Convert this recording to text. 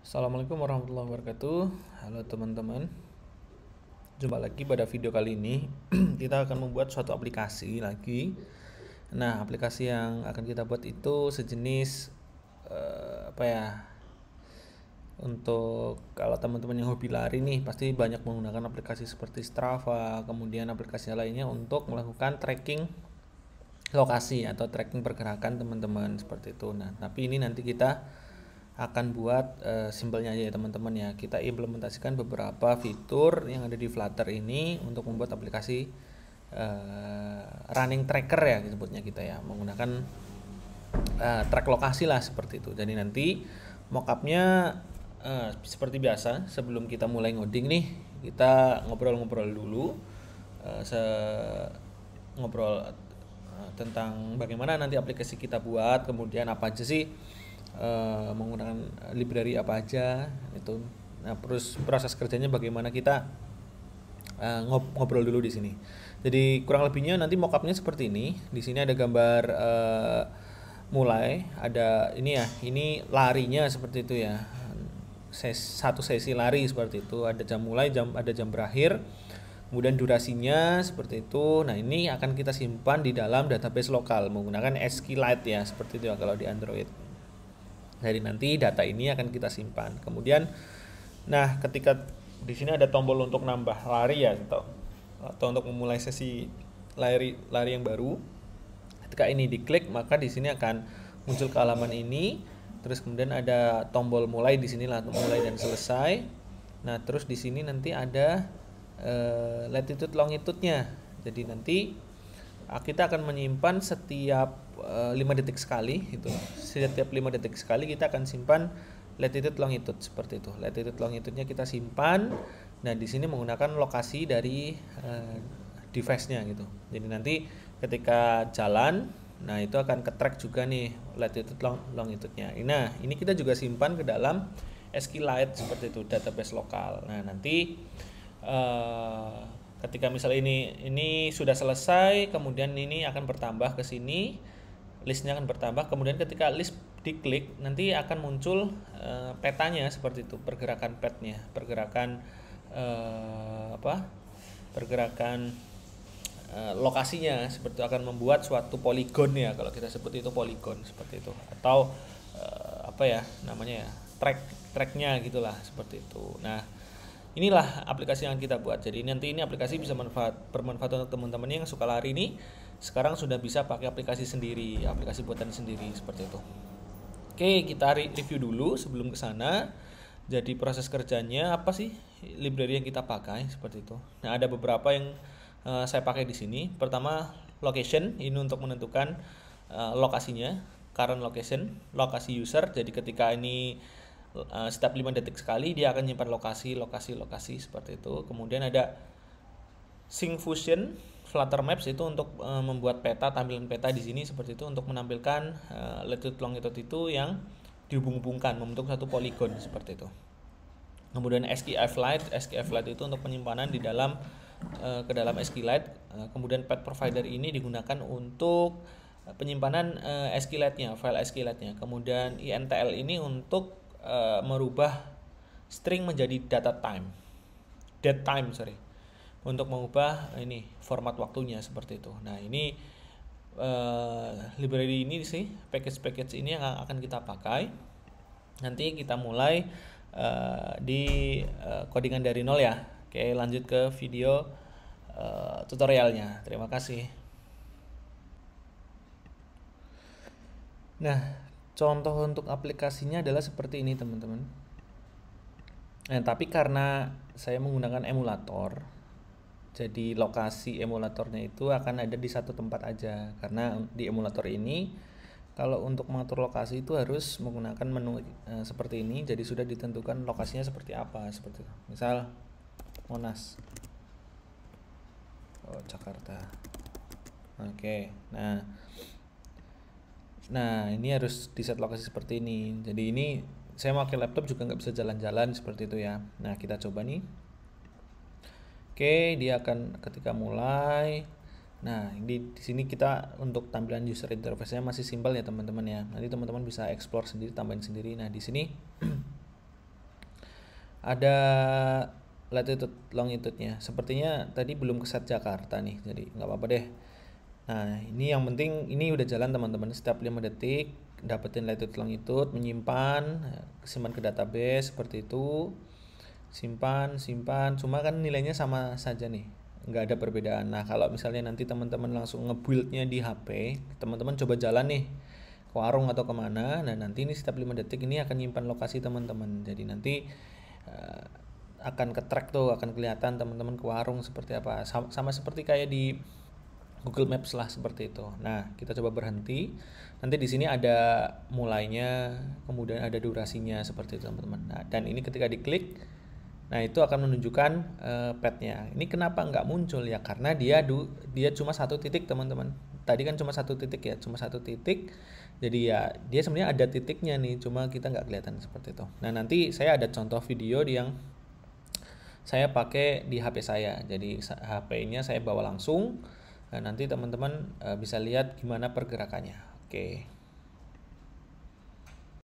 Assalamualaikum warahmatullahi wabarakatuh. Halo teman-teman. Jumpa lagi pada video kali ini. Kita akan membuat suatu aplikasi lagi. Nah, aplikasi yang akan kita buat itu sejenis apa ya? Untuk kalau teman-teman yang hobi lari nih, pasti banyak menggunakan aplikasi seperti Strava, kemudian aplikasi lainnya untuk melakukan tracking lokasi atau tracking pergerakan teman-teman seperti itu. Nah, tapi ini nanti kita akan buat simpelnya aja ya teman-teman ya. Kita implementasikan beberapa fitur yang ada di Flutter ini untuk membuat aplikasi running tracker ya disebutnya kita ya, menggunakan track lokasi lah seperti itu. Jadi nanti mockupnya seperti biasa, sebelum kita mulai ngoding nih, kita ngobrol-ngobrol dulu, ngobrol tentang bagaimana nanti aplikasi kita buat, kemudian apa aja sih menggunakan library apa aja itu. Nah, terus proses kerjanya bagaimana kita ngobrol dulu di sini. Jadi kurang lebihnya nanti mockupnya seperti ini. Di sini ada gambar mulai, ada ini ya, ini larinya seperti itu ya. Satu sesi lari seperti itu, ada jam mulai, ada jam berakhir. Kemudian durasinya seperti itu. Nah, ini akan kita simpan di dalam database lokal menggunakan SQLite ya, seperti itu ya kalau di Android. Jadi nanti data ini akan kita simpan. Kemudian, nah ketika di sini ada tombol untuk nambah lari ya, atau untuk memulai sesi lari yang baru. Ketika ini diklik, maka di sini akan muncul ke halaman ini. Terus kemudian ada tombol mulai di sini lah, mulai dan selesai. Nah, terus di sini nanti ada latitude longitude-nya. Jadi nanti kita akan menyimpan setiap 5 detik sekali gitu. Setiap 5 detik sekali kita akan simpan latitude longitude seperti itu. Latitude longitude-nya kita simpan. Nah, di sini menggunakan lokasi dari device-nya gitu. Jadi nanti ketika jalan, nah itu akan ke-track juga nih latitude longitude-nya. Nah, ini kita juga simpan ke dalam SQLite seperti itu, database lokal. Nah, nanti ketika misalnya ini sudah selesai, kemudian ini akan bertambah ke sini, listnya akan bertambah. Kemudian ketika list diklik, nanti akan muncul petanya seperti itu, pergerakan petnya, pergerakan pergerakan lokasinya seperti itu, akan membuat suatu poligon ya, kalau kita sebut itu poligon seperti itu, atau apa ya namanya ya, tracknya gitulah seperti itu. Nah, inilah aplikasi yang kita buat. Jadi nanti ini aplikasi bisa bermanfaat untuk teman-teman yang suka lari nih. Sekarang sudah bisa pakai aplikasi sendiri, aplikasi buatan sendiri seperti itu. Oke, kita review dulu sebelum ke sana. Jadi proses kerjanya apa sih library yang kita pakai seperti itu. Nah, ada beberapa yang saya pakai di sini. Pertama, location, ini untuk menentukan lokasinya, current location, lokasi user. Jadi ketika ini setiap 5 detik sekali dia akan nyimpan lokasi seperti itu. Kemudian ada Syncfusion Flutter Maps, itu untuk membuat peta, tampilan peta di sini seperti itu, untuk menampilkan latitude longitude itu yang dihubung-hubungkan membentuk satu poligon seperti itu. Kemudian SQLite itu untuk penyimpanan di dalam ke dalam SQLite. Kemudian path provider ini digunakan untuk penyimpanan SQLite-nya, file SQLite-nya. Kemudian INTL ini untuk merubah string menjadi date time, untuk mengubah ini format waktunya seperti itu. Nah, ini library ini sih, package ini yang akan kita pakai. Nanti kita mulai di codingan dari nol ya. Oke, lanjut ke video tutorialnya. Terima kasih. Nah, contoh untuk aplikasinya adalah seperti ini teman-teman. Nah, tapi karena saya menggunakan emulator, jadi lokasi emulatornya itu akan ada di satu tempat aja. Karena di emulator ini, kalau untuk mengatur lokasi itu harus menggunakan menu seperti ini. Jadi sudah ditentukan lokasinya seperti apa, seperti itu. Misal Monas, Jakarta. Oke, nah ini harus di set lokasi seperti ini. Jadi ini saya pakai laptop juga nggak bisa jalan-jalan seperti itu ya. Nah, kita coba nih. Oke, dia akan ketika mulai. Nah, di sini kita untuk tampilan user interface-nya masih simpel ya teman-teman ya. Nanti teman-teman bisa explore sendiri, tambahin sendiri. Nah, di sini ada latitude longitude-nya. Sepertinya tadi belum keset Jakarta nih, jadi nggak apa-apa deh. Nah, ini yang penting ini udah jalan teman-teman. Setiap 5 detik dapetin latitude longitude, menyimpan, simpan ke database seperti itu. Simpan, simpan. Cuma kan nilainya sama saja nih. Nggak ada perbedaan. Nah, kalau misalnya nanti teman-teman langsung nge-build-nya di HP, teman-teman coba jalan nih ke warung atau kemana. Nah, nanti ini setiap 5 detik ini akan nyimpan lokasi teman-teman. Jadi nanti eh, akan ke track tuh, akan kelihatan teman-teman ke warung seperti apa. Sama seperti kayak di Google Maps lah seperti itu. Nah, kita coba berhenti. Nanti di sini ada mulainya, kemudian ada durasinya seperti itu teman-teman. Nah, dan ini ketika diklik, nah itu akan menunjukkan path-nya. Ini kenapa nggak muncul ya? Karena dia cuma satu titik teman-teman. Tadi kan cuma satu titik ya, cuma satu titik. Jadi ya dia sebenarnya ada titiknya nih, cuma kita nggak kelihatan seperti itu. Nah nanti saya ada contoh video yang saya pakai di HP saya. Jadi HP-nya saya bawa langsung. Nah, nanti teman-teman bisa lihat gimana pergerakannya. Oke.